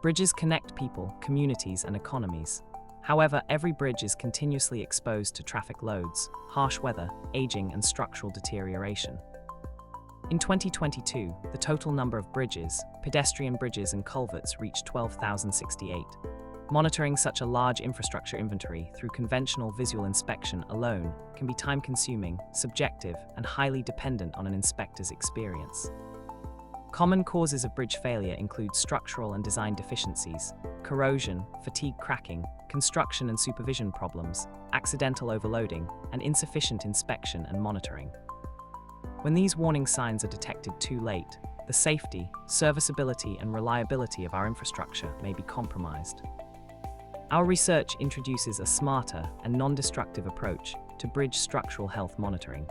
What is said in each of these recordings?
Bridges connect people, communities, and economies. However, every bridge is continuously exposed to traffic loads, harsh weather, aging, and structural deterioration. In 2022, the total number of bridges, pedestrian bridges and culverts reached 12,068. Monitoring such a large infrastructure inventory through conventional visual inspection alone can be time-consuming, subjective, and highly dependent on an inspector's experience. Common causes of bridge failure include structural and design deficiencies, corrosion, fatigue cracking, construction and supervision problems, accidental overloading, and insufficient inspection and monitoring. When these warning signs are detected too late, the safety, serviceability, and reliability of our infrastructure may be compromised. Our research introduces a smarter and non-destructive approach to bridge structural health monitoring.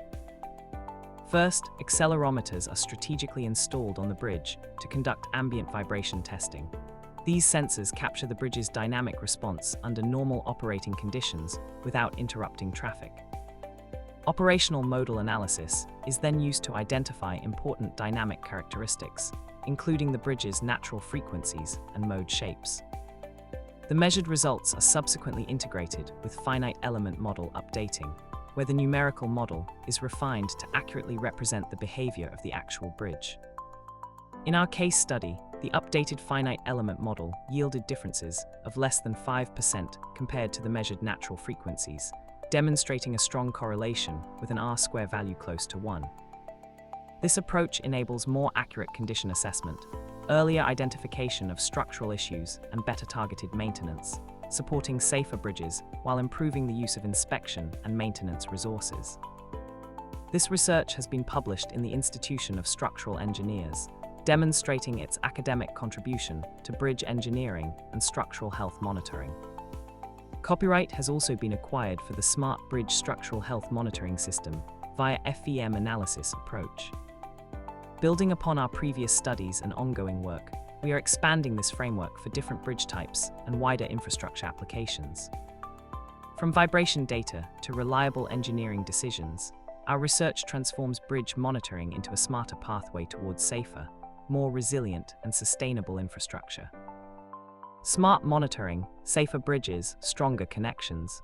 First, accelerometers are strategically installed on the bridge to conduct ambient vibration testing. These sensors capture the bridge's dynamic response under normal operating conditions without interrupting traffic. Operational modal analysis is then used to identify important dynamic characteristics, including the bridge's natural frequencies and mode shapes. The measured results are subsequently integrated with finite element model updating, where the numerical model is refined to accurately represent the behavior of the actual bridge. In our case study, the updated finite element model yielded differences of less than 5% compared to the measured natural frequencies, demonstrating a strong correlation with an R-square value close to 1. This approach enables more accurate condition assessment, earlier identification of structural issues, and better targeted maintenance, supporting safer bridges while improving the use of inspection and maintenance resources. This research has been published in the Institution of Structural Engineers, demonstrating its academic contribution to bridge engineering and structural health monitoring. Copyright has also been acquired for the Smart Bridge Structural Health Monitoring System via FEM analysis approach. Building upon our previous studies and ongoing work, we are expanding this framework for different bridge types and wider infrastructure applications. From vibration data to reliable engineering decisions, our research transforms bridge monitoring into a smarter pathway towards safer, more resilient, and sustainable infrastructure. Smart monitoring, safer bridges, stronger connections.